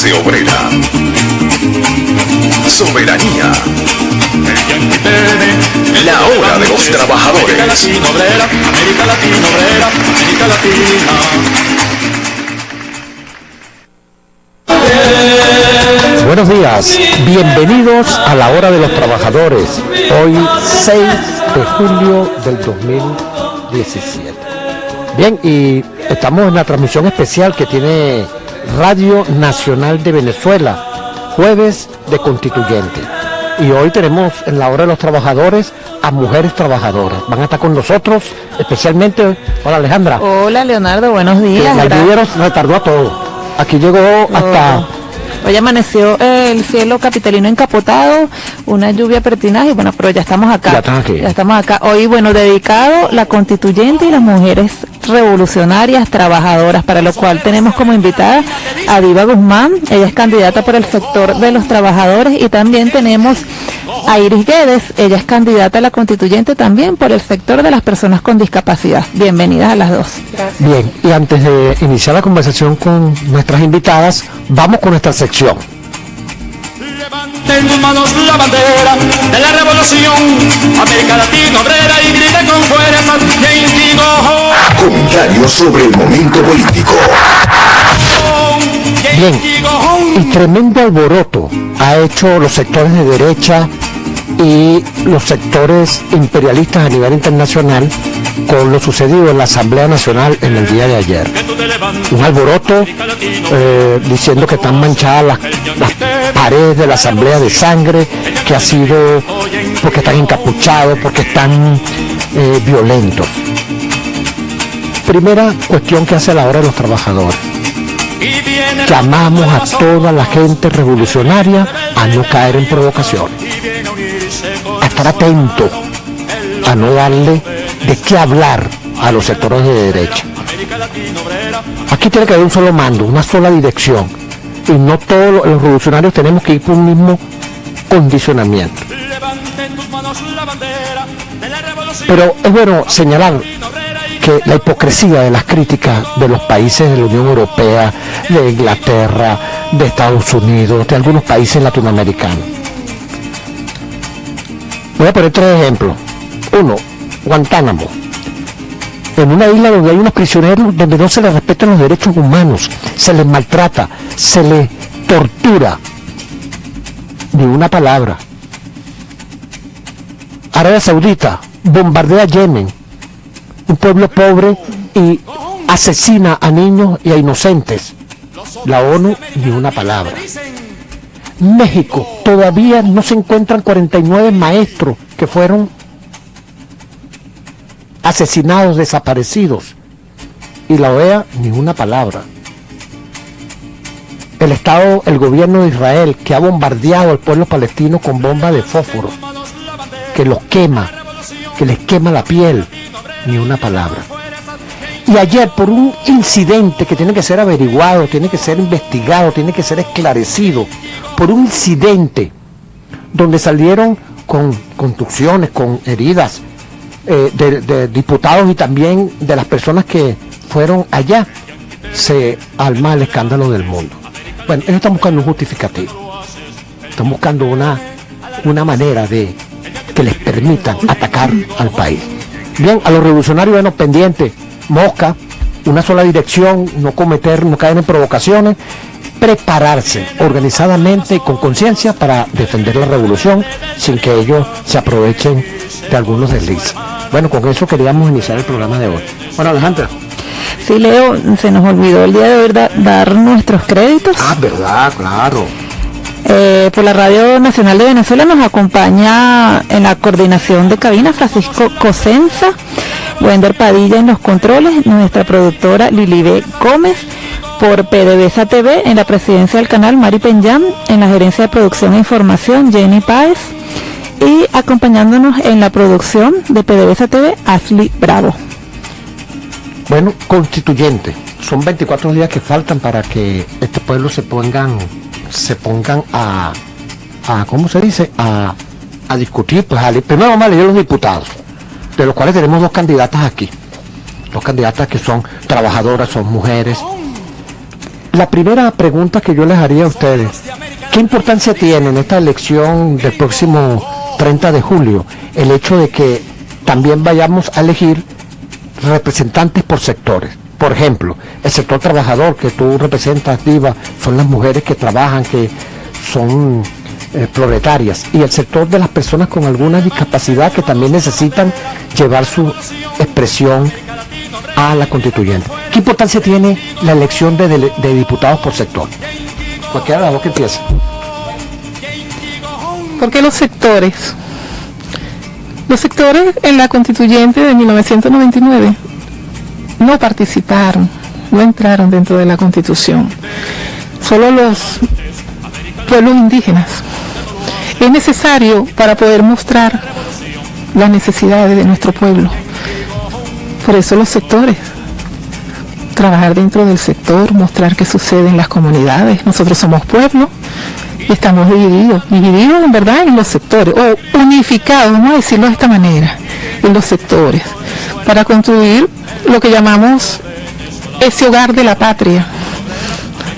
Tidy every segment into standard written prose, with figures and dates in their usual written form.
clase obrera. Soberanía. La hora de los trabajadores. América Latina obrera, América Latina obrera, América Latina. Buenos días, bienvenidos a la hora de los trabajadores, hoy 6 de julio del 2017. Bien, y estamos en la transmisión especial que tiene Radio Nacional de Venezuela, jueves de Constituyente. Y hoy tenemos en la hora de los trabajadores a mujeres trabajadoras. Van a estar con nosotros, especialmente, hola Alejandra. Hola Leonardo, buenos días. La lluvia nos retardó a todos. Aquí llegó hasta... Hoy amaneció el cielo capitalino encapotado, una lluvia pertinaz y bueno, pero ya estamos acá. Ya estamos acá. Hoy, bueno, dedicado la constituyente y las mujeres revolucionarias trabajadoras, para lo cual tenemos como invitada a Diva Guzmán. Ella es candidata por el sector de los trabajadores, y también tenemos a Iris Guedes. Ella es candidata a la constituyente también por el sector de las personas con discapacidad. Bienvenidas a las dos. Gracias. Bien, y antes de iniciar la conversación con nuestras invitadas, vamos con nuestra sección. Levanten tus manos la bandera de la revolución, América Latina obrera, y griten con fuerza, Comentarios sobre el momento político. Bien, y tremendo alboroto ha hecho los sectores de derecha y los sectores imperialistas a nivel internacional con lo sucedido en la Asamblea Nacional en el día de ayer. Un alboroto diciendo que están manchadas las paredes de la Asamblea de sangre, que ha sido porque están encapuchados, porque están violentos. Primera cuestión que hace la hora de los trabajadores. Llamamos a toda la gente revolucionaria a no caer en provocaciones, a estar atento, a no darle de qué hablar a los sectores de derecha. Aquí tiene que haber un solo mando, una sola dirección, y no todos los revolucionarios tenemos que ir por un mismo condicionamiento. Pero es bueno señalar que la hipocresía de las críticas de los países de la Unión Europea, de Inglaterra, de Estados Unidos, de algunos países latinoamericanos. Voy a poner 3 ejemplos. Uno, Guantánamo. En una isla donde hay unos prisioneros donde no se les respetan los derechos humanos, se les maltrata, se les tortura. Ni una palabra. Arabia Saudita bombardea Yemen, un pueblo pobre, y asesina a niños y a inocentes. La ONU, ni una palabra. México, todavía no se encuentran 49 maestros que fueron asesinados, desaparecidos. Y la OEA, ni una palabra. El gobierno de Israel, que ha bombardeado al pueblo palestino con bombas de fósforo, que los quema, que les quema la piel, ni una palabra. Y ayer, por un incidente que tiene que ser averiguado, tiene que ser investigado, tiene que ser esclarecido, por un incidente donde salieron con contusiones, con heridas de diputados y también de las personas que fueron allá, se arma el escándalo del mundo. Bueno, ellos están buscando un justificativo, están buscando una manera de que les permitan atacar al país. Bien, a los revolucionarios, bueno, pendientes, mosca, una sola dirección, no caer en provocaciones, prepararse organizadamente y con conciencia para defender la revolución sin que ellos se aprovechen de algunos deslices. Bueno, con eso queríamos iniciar el programa de hoy. Bueno, Alejandra. Sí, Leo, se nos olvidó el día de hoy dar nuestros créditos. Ah, verdad, claro. Por la Radio Nacional de Venezuela nos acompaña en la coordinación de cabina Francisco Cosenza, Wender Padilla en los controles, nuestra productora Lilibe Gómez, por PDVSA TV en la presidencia del canal Mari Peñán, en la gerencia de producción e información Jenny Páez, y acompañándonos en la producción de PDVSA TV Ashley Bravo. Bueno, constituyente, son 24 días que faltan para que este pueblo se pongan a ¿cómo se dice? A discutir, pues primero vamos a leer los diputados, de los cuales tenemos 2 candidatas aquí, 2 candidatas que son trabajadoras, son mujeres. la primera pregunta que yo les haría a ustedes, ¿qué importancia tiene en esta elección del próximo 30 de julio el hecho de que también vayamos a elegir representantes por sectores? Por ejemplo, el sector trabajador que tú representas, Diva, son las mujeres que trabajan, que son proletarias, y el sector de las personas con alguna discapacidad que también necesitan llevar su expresión a la constituyente. ¿Qué importancia tiene la elección de diputados por sector? Cualquiera de los que empiece. Porque los sectores en la constituyente de 1999 no participaron, no entraron dentro de la constitución, solo los pueblos indígenas. Es necesario para poder mostrar las necesidades de nuestro pueblo. Por eso los sectores, trabajar dentro del sector, mostrar qué sucede en las comunidades. Nosotros somos pueblo y estamos divididos en verdad en los sectores, o unificados, vamos a decirlo de esta manera, en los sectores, para construir lo que llamamos ese hogar de la patria,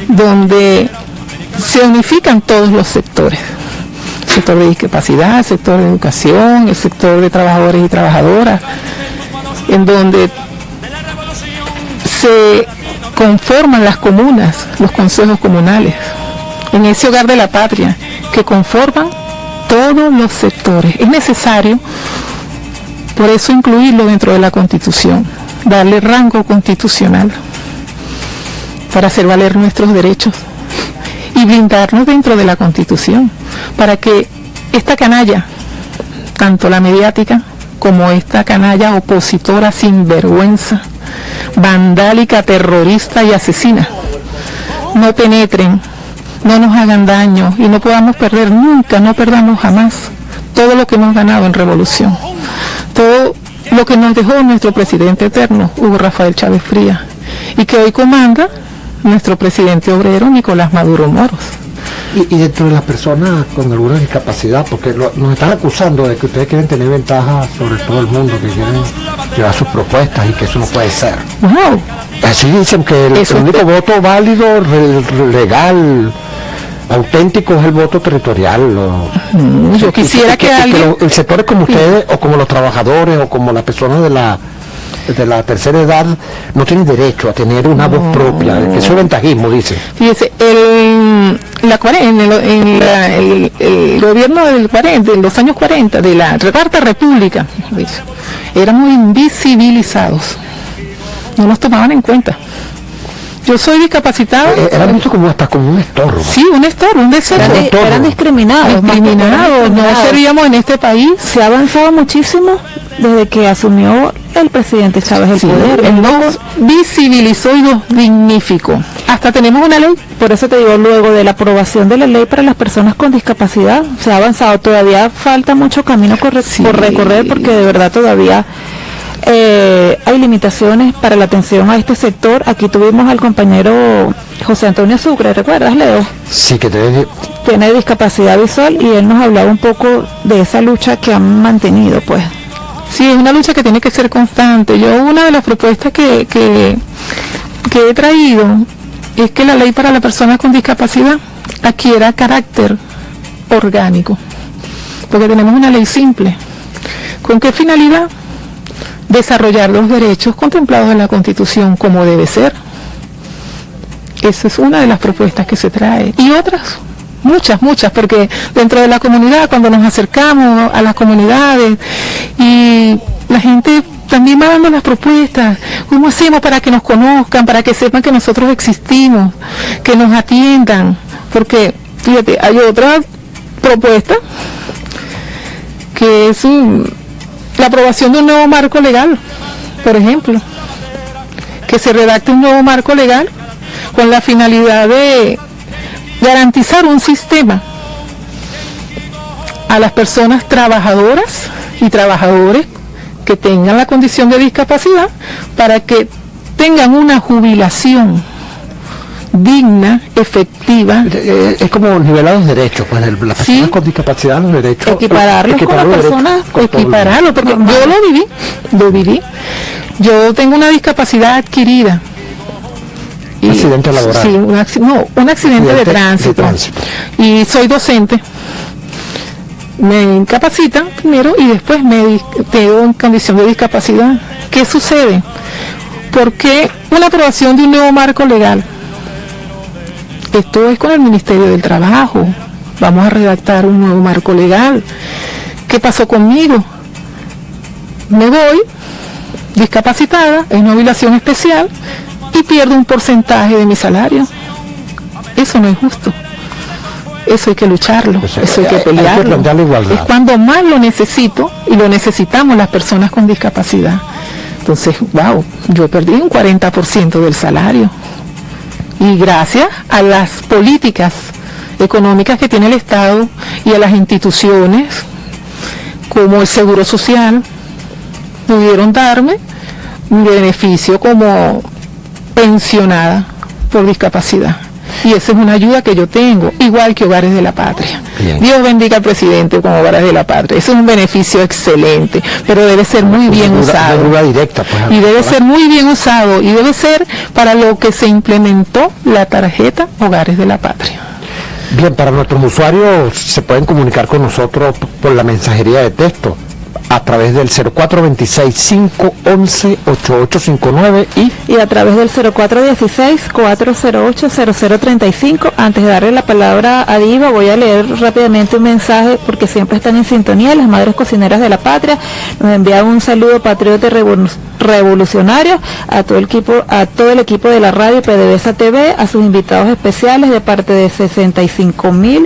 donde se unifican todos los sectores. El sector de discapacidad, el sector de educación, el sector de trabajadores y trabajadoras, en donde se conforman las comunas, los consejos comunales, en ese hogar de la patria que conforman todos los sectores. Es necesario, por eso, incluirlo dentro de la Constitución, darle rango constitucional para hacer valer nuestros derechos y blindarnos dentro de la Constitución, para que esta canalla, tanto la mediática como esta canalla opositora sinvergüenza, vandálica, terrorista y asesina, no penetren, no nos hagan daño y no podamos perder nunca, no perdamos jamás todo lo que hemos ganado en revolución, todo lo que nos dejó nuestro presidente eterno, Hugo Rafael Chávez Frías, y que hoy comanda nuestro presidente obrero, Nicolás Maduro Moros. Y dentro de las personas con alguna discapacidad, porque nos están acusando de que ustedes quieren tener ventaja sobre todo el mundo, que quieren llevar sus propuestas y que eso no puede ser. Wow. Así dicen que el único voto válido, legal, auténtico es el voto territorial. Yo quisiera que alguien... el sector como ustedes, o como los trabajadores, o como las personas de la tercera edad, no tienen derecho a tener una voz propia, que eso es ventajismo, dice. Fíjese, el gobierno de los años 40, de la Cuarta República, éramos invisibilizados, no nos tomaban en cuenta. Yo soy discapacitado. Era visto como hasta como un estorbo. Sí, un estorbo, un desecho. Eran discriminados, no servíamos en este país. Se ha avanzado muchísimo desde que asumió el presidente Chávez el poder. Él nos visibilizó y nos dignificó. Hasta tenemos una ley. Por eso te digo, luego de la aprobación de la ley para las personas con discapacidad, se ha avanzado. Todavía falta mucho camino por recorrer, porque de verdad todavía hay limitaciones para la atención a este sector. Aquí tuvimos al compañero José Antonio Sucre, ¿recuerdas, Leo? Sí, que tiene discapacidad visual, y él nos hablaba un poco de esa lucha que han mantenido, pues. Sí, es una lucha que tiene que ser constante. Yo, una de las propuestas que he traído es que la ley para las personas con discapacidad adquiera carácter orgánico, porque tenemos una ley simple. ¿Con qué finalidad? Desarrollar los derechos contemplados en la Constitución como debe ser. Esa es una de las propuestas que se trae. Y otras, muchas, porque dentro de la comunidad, cuando nos acercamos a las comunidades y la gente también va dando las propuestas, ¿cómo hacemos para que nos conozcan, para que sepan que nosotros existimos, que nos atiendan? Porque, fíjate, hay otra propuesta que es la aprobación de un nuevo marco legal, por ejemplo, que se redacte un nuevo marco legal con la finalidad de garantizar un sistema a las personas trabajadoras y trabajadores que tengan la condición de discapacidad, para que tengan una jubilación digna, efectiva. Es como nivelar los derechos, pues las personas con discapacidad, los derechos. Equipararlos con las personas, equipararlos, porque yo lo viví. Yo tengo una discapacidad adquirida Un accidente laboral. Sí, un accidente de tránsito. Y soy docente. Me incapacitan primero y después me quedo en condición de discapacidad. ¿Qué sucede? Porque una aprobación de un nuevo marco legal. Esto es con el Ministerio del Trabajo. Vamos a redactar un nuevo marco legal. ¿Qué pasó conmigo? Me voy discapacitada en una jubilación especial y pierdo un porcentaje de mi salario. Eso no es justo. Eso hay que lucharlo, eso hay que pelearlo. Es cuando más lo necesito y lo necesitamos las personas con discapacidad. Entonces, wow, yo perdí un 40% del salario. Y gracias a las políticas económicas que tiene el Estado y a las instituciones, como el Seguro Social, pudieron darme un beneficio como pensionada por discapacidad. Y esa es una ayuda que yo tengo, igual que Hogares de la Patria. Bien. Dios bendiga al presidente con Hogares de la Patria. Ese es un beneficio excelente, pero debe ser muy bien usado. Directa, pues, y debe ser muy bien usado, y debe ser para lo que se implementó la tarjeta Hogares de la Patria. Bien, para nuestros usuarios se pueden comunicar con nosotros por la mensajería de texto a través del 0426-511-8859 y a través del 0416-408-0035. Antes de darle la palabra a Diva, voy a leer rápidamente un mensaje porque siempre están en sintonía. Las Madres Cocineras de la Patria nos envían un saludo patriota revolucionario a todo el equipo de la radio PDVSA TV, a sus invitados especiales de parte de 65.000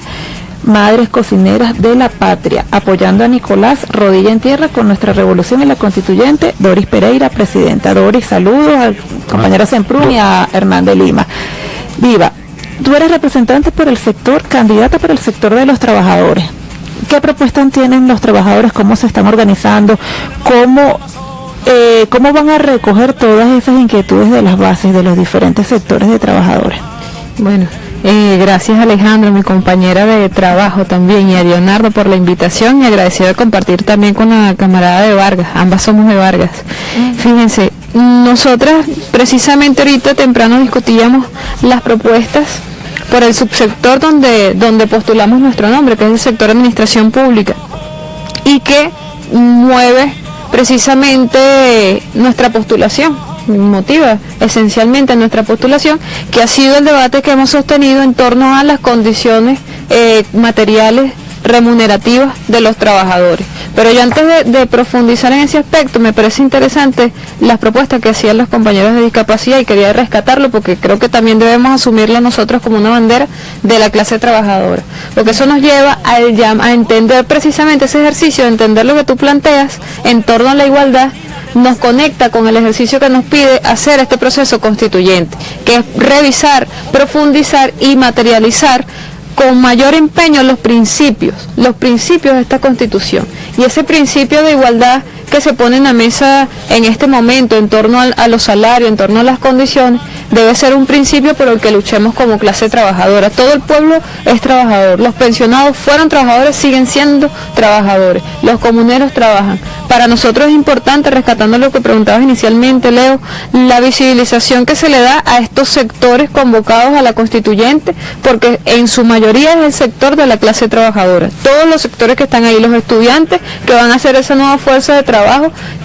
Madres Cocineras de la Patria, apoyando a Nicolás rodilla en tierra con nuestra revolución en la constituyente. Doris Pereira, presidenta. Doris, saludos al compañero Semprún y a Hernán de Lima. Diva, tú eres representante por el sector, candidata por el sector de los trabajadores. ¿Qué propuestas tienen los trabajadores? ¿Cómo se están organizando? ¿Cómo van a recoger todas esas inquietudes de las bases de los diferentes sectores de trabajadores? Bueno, gracias Alejandro, mi compañera de trabajo también, y a Leonardo por la invitación, y agradecido de compartir también con la camarada de Vargas. Ambas somos de Vargas. Fíjense, nosotras precisamente ahorita temprano discutíamos las propuestas por el subsector donde postulamos nuestro nombre, que es el sector de administración pública, y que mueve precisamente nuestra postulación, motiva esencialmente nuestra postulación, que ha sido el debate que hemos sostenido en torno a las condiciones materiales remunerativas de los trabajadores. Pero yo antes de profundizar en ese aspecto, me parece interesante las propuestas que hacían los compañeros de discapacidad, y quería rescatarlo porque creo que también debemos asumirlo nosotros como una bandera de la clase trabajadora, porque eso nos lleva a entender precisamente ese ejercicio, de entender lo que tú planteas en torno a la igualdad. Nos conecta con el ejercicio que nos pide hacer este proceso constituyente, que es revisar, profundizar y materializar con mayor empeño los principios de esta Constitución, y ese principio de igualdad que se pone en la mesa en este momento en torno a los salarios, en torno a las condiciones, debe ser un principio por el que luchemos como clase trabajadora. Todo el pueblo es trabajador, los pensionados fueron trabajadores, siguen siendo trabajadores, los comuneros trabajan. Para nosotros es importante, rescatando lo que preguntabas inicialmente, Leo, la visibilización que se le da a estos sectores convocados a la constituyente, porque en su mayoría es el sector de la clase trabajadora. Todos los sectores que están ahí, los estudiantes que van a hacer esa nueva fuerza de trabajo,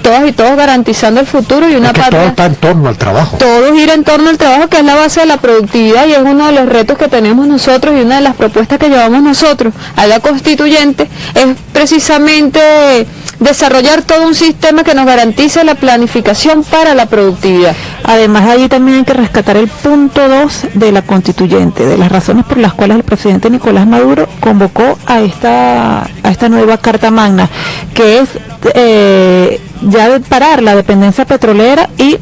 todas y todos garantizando el futuro y una patria. Todo está en torno al trabajo. Todo gira en torno al trabajo, que es la base de la productividad, y es uno de los retos que tenemos nosotros, y una de las propuestas que llevamos nosotros a la constituyente es precisamente desarrollar todo un sistema que nos garantice la planificación para la productividad. Además, allí también hay que rescatar el punto 2 de la constituyente, de las razones por las cuales el presidente Nicolás Maduro convocó a esta nueva Carta Magna, que es ya de parar la dependencia petrolera y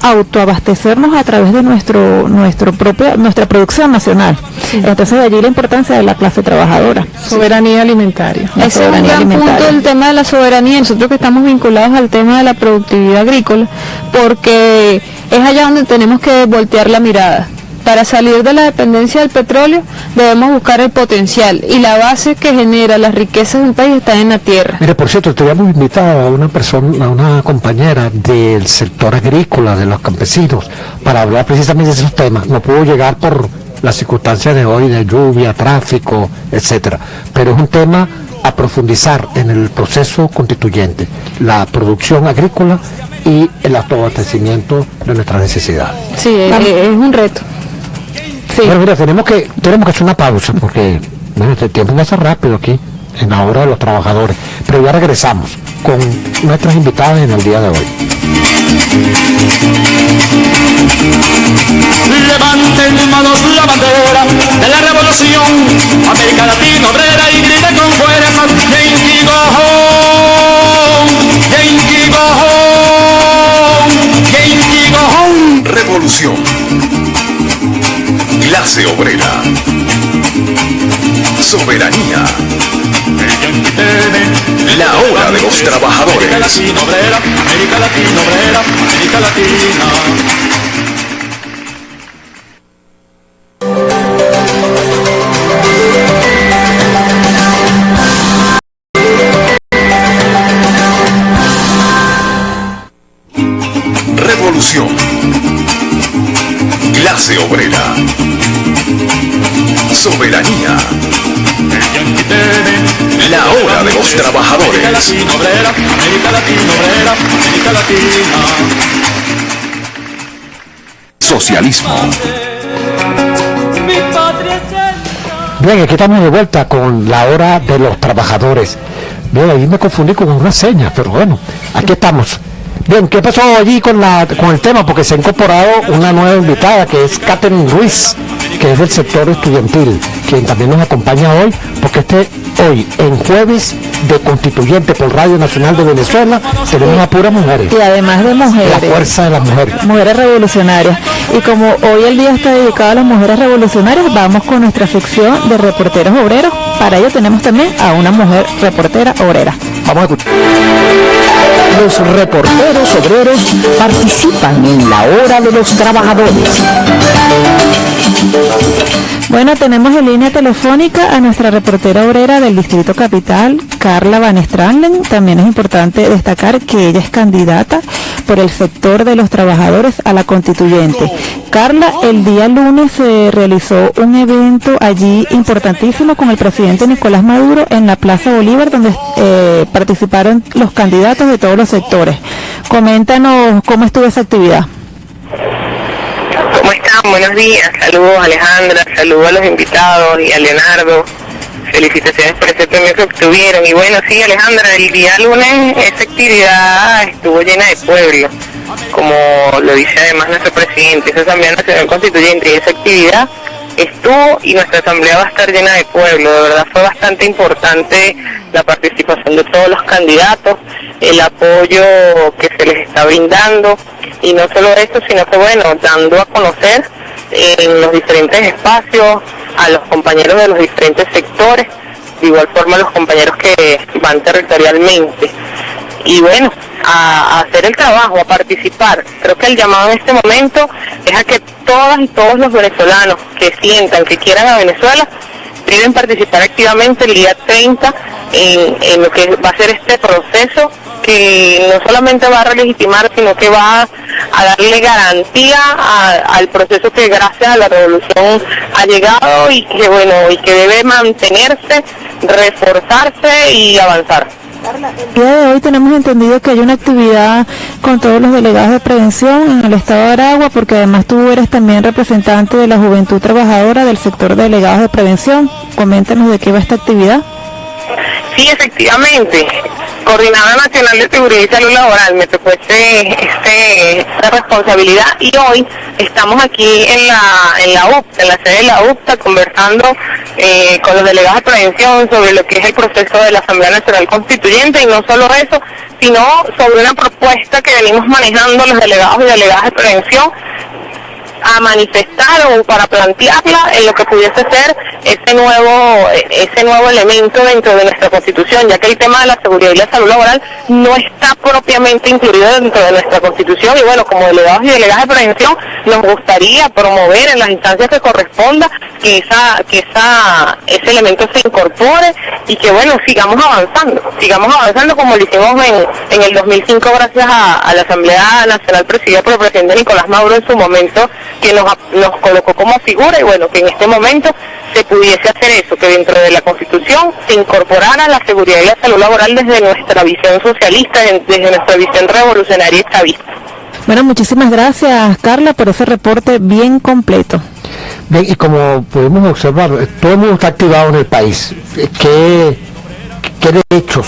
autoabastecernos a través de nuestra producción nacional. Sí. Entonces, de allí la importancia de la clase trabajadora. Soberanía alimentaria. Ese es un gran punto del tema de la soberanía. Nosotros que estamos vinculados al tema de la productividad agrícola, porque es allá donde tenemos que voltear la mirada. para salir de la dependencia del petróleo debemos buscar el potencial y la base que genera las riquezas de un país está en la tierra. Mire, por cierto, te habíamos invitado a una persona, a una compañera del sector agrícola, de los campesinos, para hablar precisamente de esos temas. No pudo llegar por las circunstancias de hoy, de lluvia, tráfico, etcétera. Pero es un tema a profundizar en el proceso constituyente, la producción agrícola y el autoabastecimiento de nuestras necesidades. Sí, es un reto. Sí. Bueno, mira, tenemos que hacer una pausa porque bueno, este tiempo pasa rápido aquí, en la hora de los trabajadores. Pero ya regresamos con nuestras invitadas en el día de hoy. Levanten manos la bandera de la revolución, América Latina obrera, y griten con fuerza, Yankee go home, Yankee go home, Yankee go home. Revolución. Clase obrera. Soberanía. La hora de los trabajadores. América Latina obrera, América Latina obrera, América Latina. Revolución. Clase obrera. Soberanía. La hora de los trabajadores. América Latina obrera, América Latina obrera, América Latina. Socialismo. Bien, aquí estamos de vuelta con la hora de los trabajadores. Bien, ahí me confundí con una seña, pero bueno, aquí estamos. Bien, ¿qué pasó allí con el tema? Porque se ha incorporado una nueva invitada que es Catherine Ruiz, que es del sector estudiantil, quien también nos acompaña hoy, porque hoy, en jueves de Constituyente por Radio Nacional de Venezuela, tenemos a puras mujeres. Y además de mujeres. La fuerza de las mujeres. Mujeres revolucionarias. Y como hoy el día está dedicado a las mujeres revolucionarias, vamos con nuestra sección de reporteros obreros. Para ello tenemos también a una mujer reportera obrera. Vamos a escuchar. Los reporteros obreros participan en la hora de los trabajadores. Bueno, tenemos en línea telefónica a nuestra reportera obrera del Distrito Capital, Carla Van Stranglen. También es importante destacar que ella es candidata por el sector de los trabajadores a la Constituyente. Carla, el día lunes se realizó un evento allí importantísimo con el presidente Nicolás Maduro en la Plaza Bolívar, donde participaron los candidatos de todos los sectores. Coméntanos cómo estuvo esa actividad. ¿Cómo están? Buenos días. Saludos a Alejandra, saludos a los invitados y a Leonardo. Felicitaciones por ese premio que obtuvieron. Y bueno, sí, Alejandra, el día lunes esa actividad estuvo llena de pueblo, como lo dice además nuestro presidente. Esa Asamblea Nacional Constituyente, y esa actividad estuvo, y nuestra asamblea va a estar llena de pueblo. De verdad fue bastante importante la participación de todos los candidatos, el apoyo que se les está brindando, y no solo eso, sino que bueno, dando a conocer en los diferentes espacios a los compañeros de los diferentes sectores, de igual forma a los compañeros que van territorialmente. Y bueno, a hacer el trabajo, a participar. Creo que el llamado en este momento es a que todas y todos los venezolanos que sientan que quieran a Venezuela deben participar activamente el día 30 en lo que va a ser este proceso, que no solamente va a relegitimar, sino que va a darle garantía al proceso que gracias a la revolución ha llegado, y que bueno, y que debe mantenerse, reforzarse y avanzar. El día de hoy tenemos entendido que hay una actividad con todos los delegados de prevención en el estado de Aragua, porque además tú eres también representante de la Juventud Trabajadora del sector de delegados de prevención. Coméntanos de qué va esta actividad. Sí, efectivamente. Coordinadora Nacional de Seguridad y Salud Laboral, me tocó esta responsabilidad, y hoy estamos aquí en la UPTA, en la sede de la UPTA, conversando con los delegados de prevención sobre lo que es el proceso de la Asamblea Nacional Constituyente, y no solo eso, sino sobre una propuesta que venimos manejando los delegados y delegadas de prevención a manifestar o para plantearla en lo que pudiese ser ese nuevo elemento dentro de nuestra Constitución, ya que el tema de la seguridad y la salud laboral no está propiamente incluido dentro de nuestra Constitución, y bueno, como delegados y delegadas de prevención nos gustaría promover en las instancias que corresponda que ese elemento se incorpore y que bueno, sigamos avanzando como lo hicimos en el 2005 gracias a la Asamblea Nacional presidida por el presidente Nicolás Maduro en su momento, que nos colocó como figura, y bueno, que en este momento se pudiese hacer eso, que dentro de la Constitución se incorporara la seguridad y la salud laboral desde nuestra visión socialista, desde nuestra visión revolucionaria y chavista. Bueno, muchísimas gracias, Carla, por ese reporte bien completo. Bien, y como podemos observar, todo el mundo está activado en el país. ¿Qué derechos,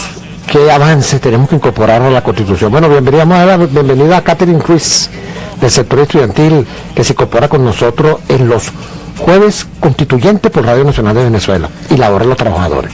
qué avances tenemos que incorporar a la Constitución? Bueno, bienvenida a Catherine Ruiz, del sector estudiantil, que se incorpora con nosotros en los jueves constituyentes por Radio Nacional de Venezuela y la hora de los trabajadores.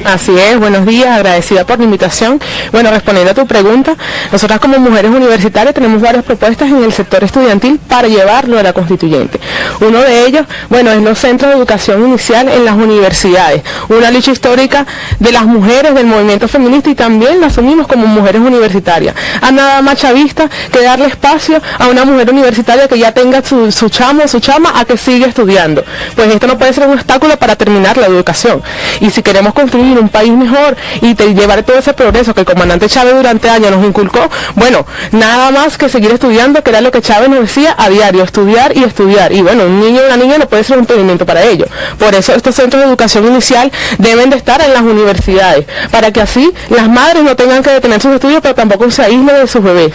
Así es, buenos días, agradecida por la invitación. Bueno, respondiendo a tu pregunta, nosotras como mujeres universitarias tenemos varias propuestas en el sector estudiantil para llevarlo a la constituyente. Uno de ellos, bueno, es los centros de educación inicial en las universidades, una lucha histórica de las mujeres del movimiento feminista, y también la asumimos como mujeres universitarias. A nada más chavista que darle espacio a una mujer universitaria que ya tenga su chamo o su chama a que siga estudiando. Pues esto no puede ser un obstáculo para terminar la educación. Y si queremos construir un país mejor y llevar todo ese progreso que el comandante Chávez durante años nos inculcó, bueno, nada más que seguir estudiando, que era lo que Chávez nos decía a diario, estudiar y estudiar. Y bueno, un niño o una niña no puede ser un impedimento para ello. Por eso estos centros de educación inicial deben de estar en las universidades, para que así las madres no tengan que detener sus estudios, pero tampoco se aíslen de sus bebés.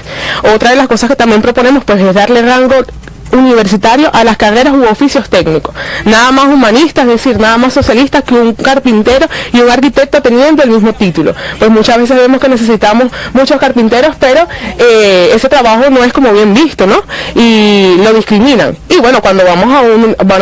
Otra de las cosas que también proponemos pues es darle rango universitario a las carreras u oficios técnicos, nada más humanistas, es decir, nada más socialistas que un carpintero y un arquitecto teniendo el mismo título. Pues muchas veces vemos que necesitamos muchos carpinteros, pero ese trabajo no es como bien visto, ¿no? Y lo discriminan. Y bueno, cuando van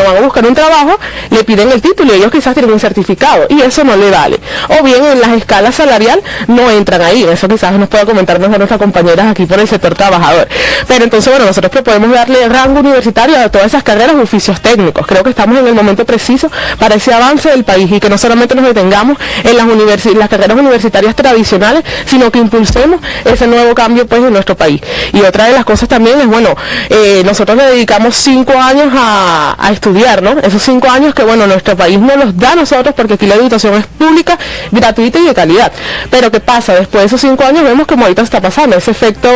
a buscar un trabajo, le piden el título y ellos quizás tienen un certificado, y eso no le vale. O bien en las escalas salarial no entran ahí, eso quizás nos pueda comentar mejor nuestras compañeras aquí por el sector trabajador. Pero entonces, bueno, nosotros proponemos darle rango universitario a todas esas carreras de oficios técnicos. Creo que estamos en el momento preciso para ese avance del país, y que no solamente nos detengamos en las carreras universitarias tradicionales, sino que impulsemos ese nuevo cambio pues en nuestro país. Y otra de las cosas también es, bueno, nosotros le dedicamos 5 años a estudiar, ¿no? Esos 5 años que, bueno, nuestro país no los da a nosotros, porque aquí la educación es pública, gratuita y de calidad. Pero ¿qué pasa? Después de esos 5 años vemos que ahorita está pasando ese efecto,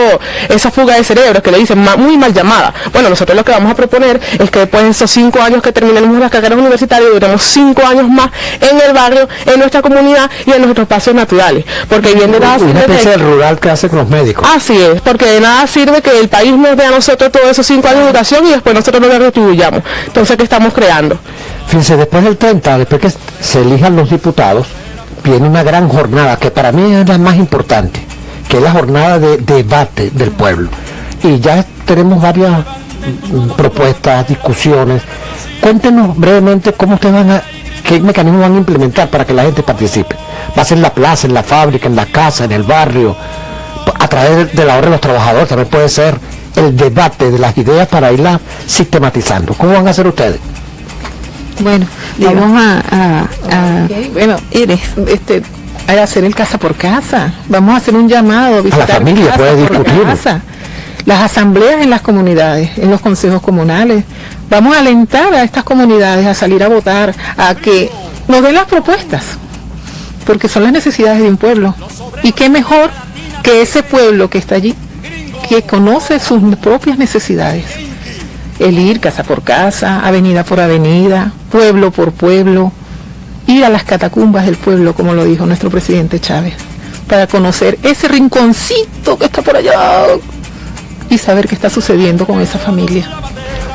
esa fuga de cerebros que le dicen muy mal llamada. Bueno, nosotros lo que vamos a proponer es que después de esos 5 años que terminemos las carreras universitarias, duremos 5 años más en el barrio, en nuestra comunidad y en nuestros espacios naturales, porque bien de nada sirve una especie de rural que hace con los médicos. Así es, porque de nada sirve que el país nos dé a nosotros todos esos 5 años de educación y después nosotros no le retribuyamos. Entonces, ¿qué estamos creando? Fíjense, después del 30, después que se elijan los diputados, viene una gran jornada que para mí es la más importante, que es la jornada de debate del pueblo. Y ya tenemos varias propuestas, discusiones. Cuéntenos brevemente qué mecanismos van a implementar para que la gente participe. Va a ser en la plaza, en la fábrica, en la casa, en el barrio, a través de la hora de los trabajadores. También puede ser el debate de las ideas para irlas sistematizando. ¿Cómo van a hacer ustedes? Bueno, vamos a hacer el casa por casa. Vamos a hacer un llamado, visitar a la familia, puede discutir. Las asambleas en las comunidades, en los consejos comunales. Vamos a alentar a estas comunidades a salir a votar, a que nos den las propuestas, porque son las necesidades de un pueblo. Y qué mejor que ese pueblo que está allí, que conoce sus propias necesidades. El ir casa por casa, avenida por avenida, pueblo por pueblo, ir a las catacumbas del pueblo, como lo dijo nuestro presidente Chávez, para conocer ese rinconcito que está por allá y saber qué está sucediendo con esa familia.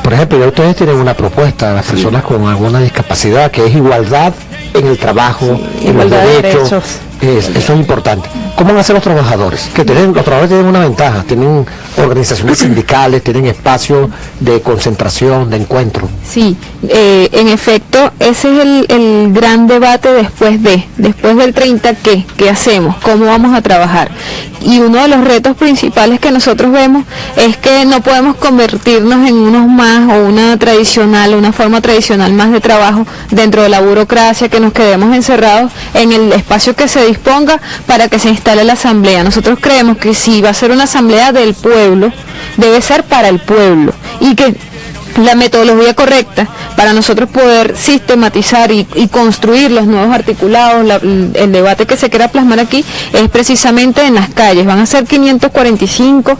Por ejemplo, ya ustedes tienen una propuesta a las personas con alguna discapacidad, que es igualdad en el trabajo, en los derechos. Eso es importante. ¿cómo van a hacer los trabajadores? Los trabajadores tienen una ventaja, tienen organizaciones sindicales, tienen espacios de concentración, de encuentro. Sí, en efecto, ese es el gran debate después del 30, ¿qué hacemos? ¿Cómo vamos a trabajar? Y uno de los retos principales que nosotros vemos es que no podemos convertirnos en unos más o una forma tradicional más de trabajo dentro de la burocracia, que nos quedemos encerrados en el espacio que se disponga para que se instale la asamblea. Nosotros creemos que si va a ser una asamblea del pueblo, debe ser para el pueblo, y que la metodología correcta para nosotros poder sistematizar y construir los nuevos articulados, el debate que se quiera plasmar aquí es precisamente en las calles. Van a ser 545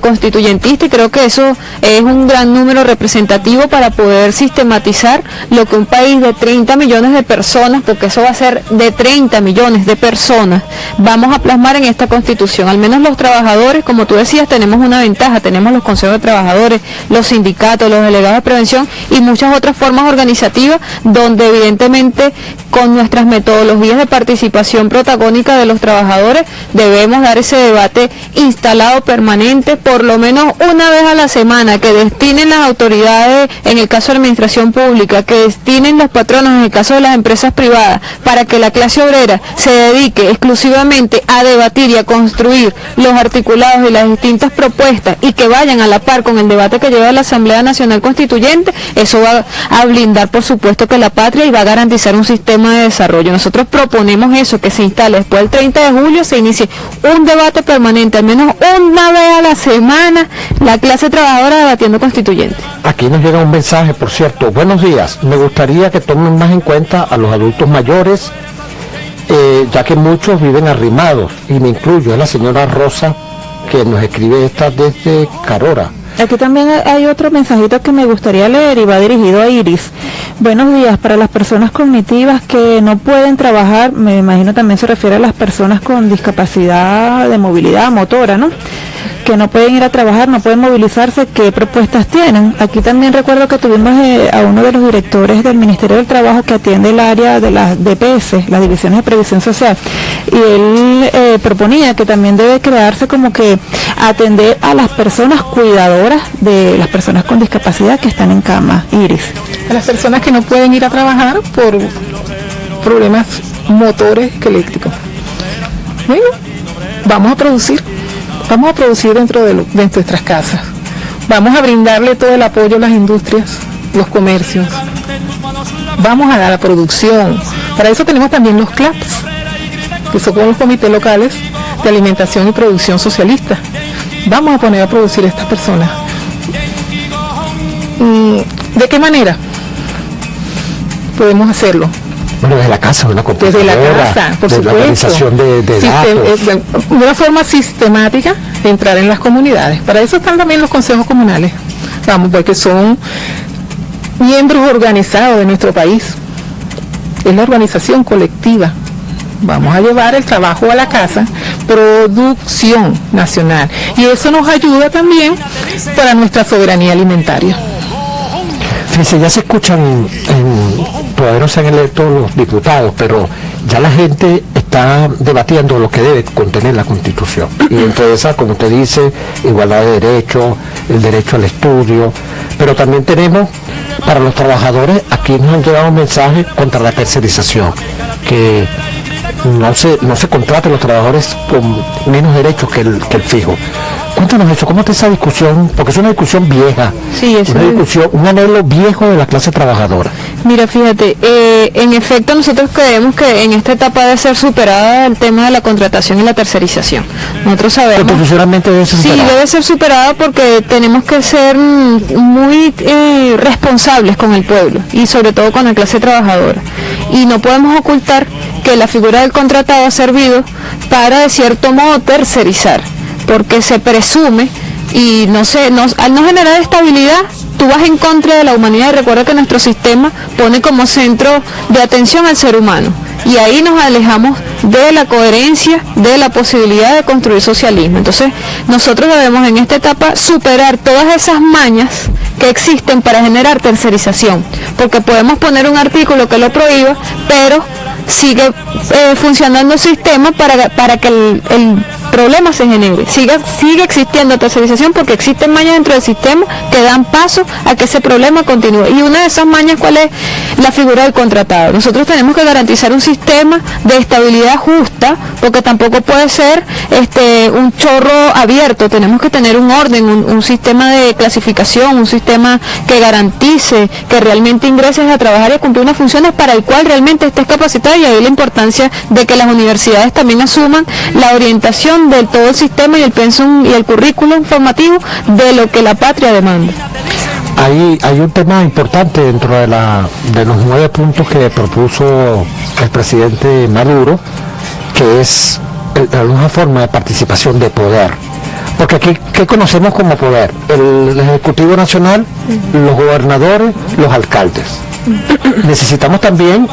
constituyentistas, y creo que eso es un gran número representativo para poder sistematizar lo que un país de 30 millones de personas, porque eso va a ser de 30 millones de personas, vamos a plasmar en esta Constitución. Al menos los trabajadores, como tú decías, tenemos una ventaja, tenemos los consejos de trabajadores, los sindicatos, los delegados de prevención y muchas otras formas organizativas, donde evidentemente con nuestras metodologías de participación protagónica de los trabajadores debemos dar ese debate instalado permanente, por lo menos una vez a la semana, que destinen las autoridades, en el caso de la administración pública, que destinen los patronos, en el caso de las empresas privadas, para que la clase obrera se dedique exclusivamente a debatir y a construir los articulados y las distintas propuestas, y que vayan a la par con el debate que lleva la Asamblea Nacional Constituyente. Eso va a blindar, por supuesto, que la patria, y va a garantizar un sistema de desarrollo. Nosotros proponemos eso, que se instale después del 30 de julio, se inicie un debate permanente, al menos una vez a la semana, la clase trabajadora debatiendo constituyente. Aquí nos llega un mensaje, por cierto. Buenos días, me gustaría que tomen más en cuenta a los adultos mayores, ya que muchos viven arrimados, y me incluyo, es la señora Rosa que nos escribe esta desde Carora. Aquí también hay otro mensajito que me gustaría leer, y va dirigido a Iris. Buenos días. Para las personas cognitivas que no pueden trabajar, me imagino también se refiere a las personas con discapacidad de movilidad motora, ¿no?, que no pueden ir a trabajar, no pueden movilizarse, ¿qué propuestas tienen? Aquí también recuerdo que tuvimos a uno de los directores del Ministerio del Trabajo que atiende el área de las DPS, las Divisiones de Previsión Social, y él proponía que también debe crearse como que atender a las personas cuidadoras de las personas con discapacidad que están en cama. Iris. A las personas que no pueden ir a trabajar por problemas motores esqueléticos. Bueno, vamos a producir dentro de nuestras casas. Vamos a brindarle todo el apoyo a las industrias, los comercios. Vamos a dar la producción. Para eso tenemos también los CLAPS, que son los comités locales de alimentación y producción socialista. Vamos a poner a producir a estas personas. ¿De qué manera podemos hacerlo? Bueno, desde la casa, una computadora, desde la casa, por supuesto, la organización de datos. De una forma sistemática de entrar en las comunidades. Para eso están también los consejos comunales, porque son miembros organizados de nuestro país. Es la organización colectiva. Vamos a llevar el trabajo a la casa, producción nacional. Y eso nos ayuda también para nuestra soberanía alimentaria. Fíjense, ya se escuchan, todavía no se han electo los diputados, pero ya la gente está debatiendo lo que debe contener la Constitución. Y entre esas, como usted dice, igualdad de derechos, el derecho al estudio, pero también tenemos para los trabajadores, aquí nos han llegado mensajes contra la tercerización, que no se contraten los trabajadores con menos derechos que el fijo. Cuéntanos eso, ¿cómo está esa discusión? Porque es una discusión vieja, sí, una discusión, un anhelo viejo de la clase trabajadora. Mira, fíjate, en efecto nosotros creemos que en esta etapa debe ser superada el tema de la contratación y la tercerización. Nosotros sabemos... Constitucionalmente debe ser superada. Sí, debe ser superada porque tenemos que ser muy responsables con el pueblo y sobre todo con la clase trabajadora. Y no podemos ocultar que la figura del contratado ha servido para, de cierto modo, tercerizar, porque se presume y al no generar estabilidad, tú vas en contra de la humanidad. Y recuerda que nuestro sistema pone como centro de atención al ser humano, y ahí nos alejamos de la coherencia, de la posibilidad de construir socialismo. Entonces nosotros debemos en esta etapa superar todas esas mañas que existen para generar tercerización, porque podemos poner un artículo que lo prohíba, pero sigue funcionando el sistema para que el problema se genere, sigue existiendo tercerización, porque existen mañas dentro del sistema que dan paso a que ese problema continúe. Y una de esas mañas, ¿cuál es? La figura del contratado. Nosotros tenemos que garantizar un sistema de estabilidad justa, porque tampoco puede ser un chorro abierto. Tenemos que tener un orden, un sistema de clasificación, un sistema que garantice que realmente ingreses a trabajar y a cumplir unas funciones para el cual realmente estés capacitado, y ahí la importancia de que las universidades también asuman la orientación de todo el sistema y el pensum y el currículum formativo de lo que la patria demanda. Hay un tema importante dentro de los 9 puntos que propuso el presidente Maduro, que es la nueva forma de participación de poder. Porque aquí, ¿qué conocemos como poder? El Ejecutivo Nacional, los gobernadores, los alcaldes. Necesitamos también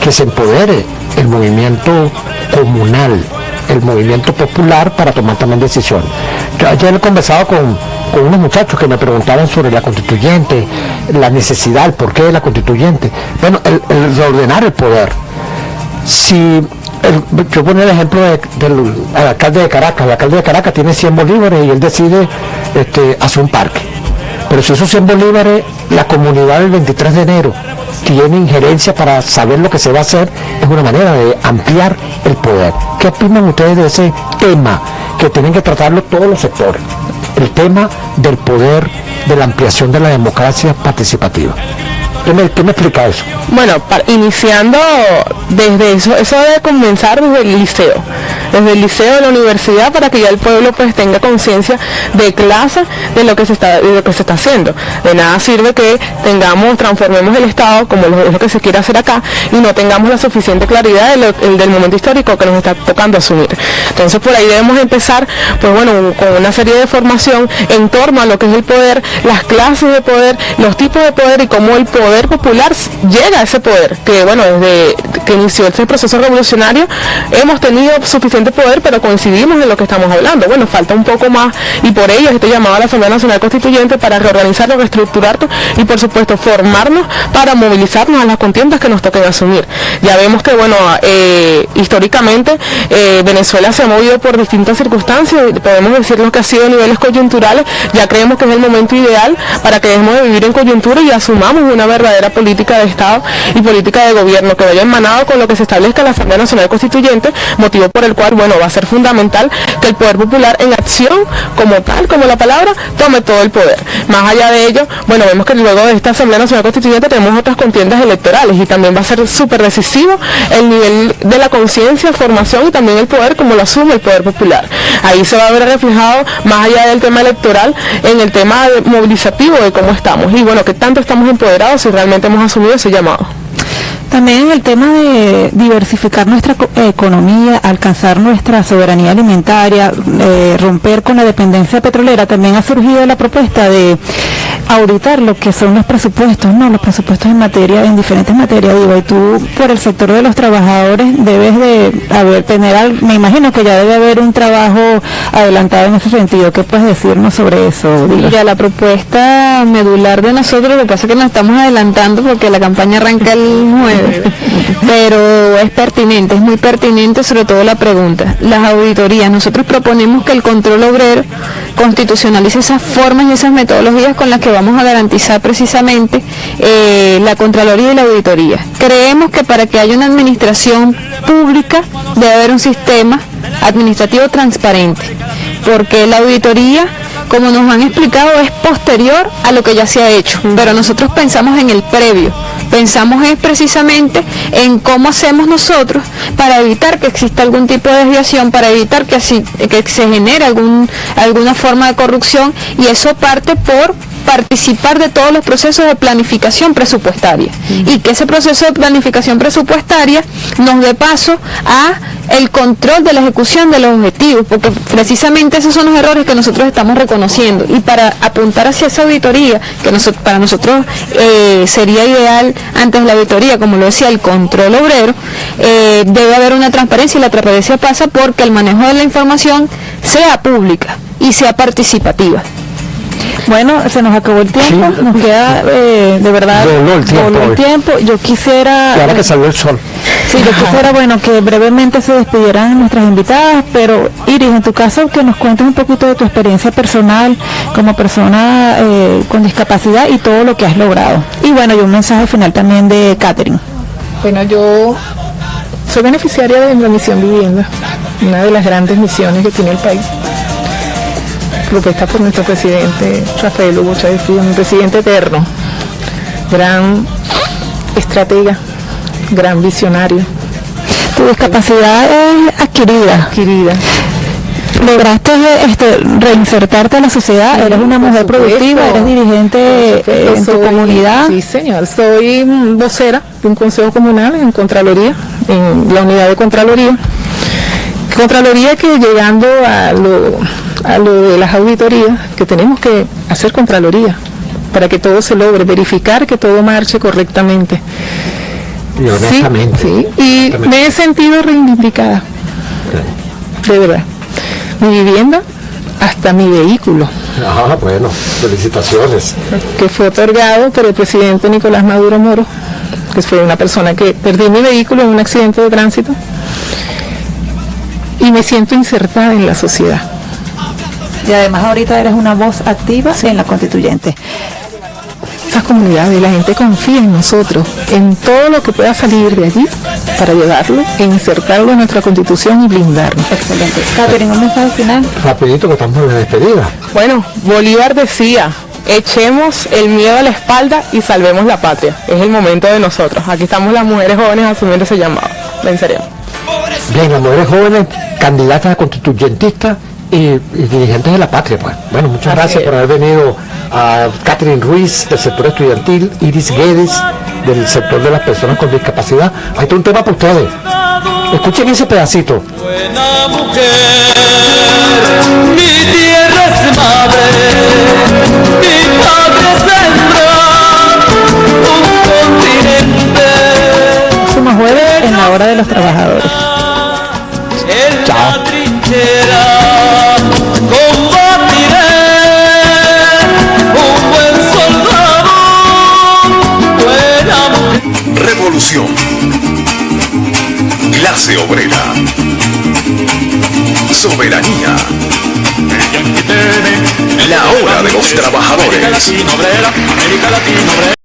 que se empodere el movimiento comunal, el movimiento popular, para tomar también decisiones. Yo ayer he conversado con unos muchachos que me preguntaban sobre la constituyente, la necesidad, el porqué de la constituyente. Bueno, el ordenar el poder. Yo ponía el ejemplo del alcalde de Caracas. El alcalde de Caracas tiene 100 bolívares y él decide hacer un parque. Pero si esos 100 bolívares, la comunidad del 23 de enero tiene injerencia para saber lo que se va a hacer, es una manera de ampliar el poder. ¿Qué opinan ustedes de ese tema que tienen que tratarlo todos los sectores? El tema del poder, de la ampliación de la democracia participativa. ¿Qué me explica eso? Bueno, iniciando desde eso debe comenzar desde el liceo de la universidad, para que ya el pueblo pues tenga conciencia de clase de lo que se está haciendo. De nada sirve que transformemos el Estado, como es lo que se quiere hacer acá, y no tengamos la suficiente claridad del momento histórico que nos está tocando asumir. Entonces por ahí debemos empezar, pues bueno, con una serie de formación en torno a lo que es el poder, las clases de poder, los tipos de poder y cómo el poder popular llega a ese poder, que bueno, desde que inició este proceso revolucionario hemos tenido suficiente poder, pero coincidimos en lo que estamos hablando. Bueno, falta un poco más, y por ello este llamado a la Asamblea Nacional Constituyente para reorganizarnos, reestructurarnos y por supuesto formarnos para movilizarnos a las contiendas que nos toquen asumir. Ya vemos que bueno, históricamente Venezuela se ha movido por distintas circunstancias, podemos decirlo que ha sido a niveles coyunturales. Ya creemos que es el momento ideal para que dejemos de vivir en coyuntura y asumamos una verdadera política de Estado y política de gobierno que vaya enmanado con lo que se establezca en la Asamblea Nacional Constituyente, motivo por el cual, bueno, va a ser fundamental que el poder popular en acción, como tal, como la palabra, tome todo el poder. Más allá de ello, bueno, vemos que luego de esta Asamblea Nacional Constituyente tenemos otras contiendas electorales, y también va a ser súper decisivo el nivel de la conciencia, formación y también el poder como lo asume el poder popular. Ahí se va a ver reflejado, más allá del tema electoral, en el tema movilizativo de cómo estamos, y bueno, que tanto estamos empoderados y realmente hemos asumido ese llamado. También el tema de diversificar nuestra economía, alcanzar nuestra soberanía alimentaria, romper con la dependencia petrolera, también ha surgido la propuesta de auditar lo que son los presupuestos, los presupuestos en diferentes materias. Digo, y tú por el sector de los trabajadores debes de me imagino que ya debe haber un trabajo adelantado en ese sentido. ¿Qué puedes decirnos sobre eso? Mira, la propuesta medular de nosotros, lo que pasa es que nos estamos adelantando porque la campaña arranca el 9, pero es pertinente, es muy pertinente, sobre todo la pregunta. Las auditorías, nosotros proponemos que el control obrero constitucionalice esas formas y esas metodologías con las que vamos a garantizar precisamente la Contraloría y la auditoría. Creemos que para que haya una administración pública debe haber un sistema administrativo transparente, porque la auditoría, como nos han explicado, es posterior a lo que ya se ha hecho, pero nosotros pensamos en el previo, pensamos precisamente en cómo hacemos nosotros para evitar que exista algún tipo de desviación, para evitar que se genere alguna forma de corrupción, y eso parte por participar de todos los procesos de planificación presupuestaria, y que ese proceso de planificación presupuestaria nos dé paso a el control de la ejecución de los objetivos, porque precisamente esos son los errores que nosotros estamos reconociendo, y para apuntar hacia esa auditoría, que para nosotros sería ideal antes de la auditoría, como lo decía, el control obrero, debe haber una transparencia, y la transparencia pasa porque el manejo de la información sea pública y sea participativa. Bueno, se nos acabó el tiempo, Sí. nos queda de verdad Voló el tiempo hoy. Yo quisiera Y ahora que salió el sol. sí, yo quisiera bueno que brevemente se despidieran nuestras invitadas, pero Iris, en tu caso que nos cuentes un poquito de tu experiencia personal como persona con discapacidad y todo lo que has logrado. Y bueno, y un mensaje final también de Catherine. Bueno, yo soy beneficiaria de la misión Vivienda, una de las grandes misiones que tiene el país, propuesta por nuestro presidente Rafael Hugo Chávez Frías, mi presidente eterno, gran estratega, gran visionario. Tu discapacidad es adquirida. Lograste reinsertarte a la sociedad, Sí, eres una mujer por supuesto. productiva, eres dirigente en tu comunidad. Sí, señor. Soy vocera de un consejo comunal en Contraloría, en la unidad de Contraloría. Contraloría que llegando a lo de las auditorías, que tenemos que hacer Contraloría para que todo se logre, verificar que todo marche correctamente. Y honestamente. Sí, y me he sentido reivindicada. De verdad. Mi vivienda, hasta mi vehículo, Ah, bueno, felicitaciones. que fue otorgado por el presidente Nicolás Maduro Moro, que fue una persona que perdí mi vehículo en un accidente de tránsito, y me siento insertada en la sociedad. Y además ahorita eres una voz activa en la constituyente. Estas comunidades, la gente confía en nosotros, en todo lo que pueda salir de allí para llevarlo e insertarlo en nuestra constitución y blindarlo. Excelente. Catherine, un mensaje final. Rapidito que estamos en la despedida. Bueno, Bolívar decía, echemos el miedo a la espalda y salvemos la patria. Es el momento de nosotros. Aquí estamos las mujeres jóvenes asumiendo ese llamado. Venceremos. Bien, las mujeres jóvenes, candidatas a constituyentistas y dirigentes de la patria, pues. Bueno, muchas gracias por haber venido a Catherine Ruiz del sector estudiantil, Iris Guedes del sector de las personas con discapacidad. Ahí está un tema para ustedes. Escuchen ese pedacito. Buena mujer, mi tierra es madre, mi padre sembra un continente. Próximo jueves en la hora de los trabajadores. En Chao. la trinchera combatiré, un buen soldado, buena mujer. Revolución. Clase obrera. Soberanía. La hora de los trabajadores. América Latina obrera, América Latina obrera.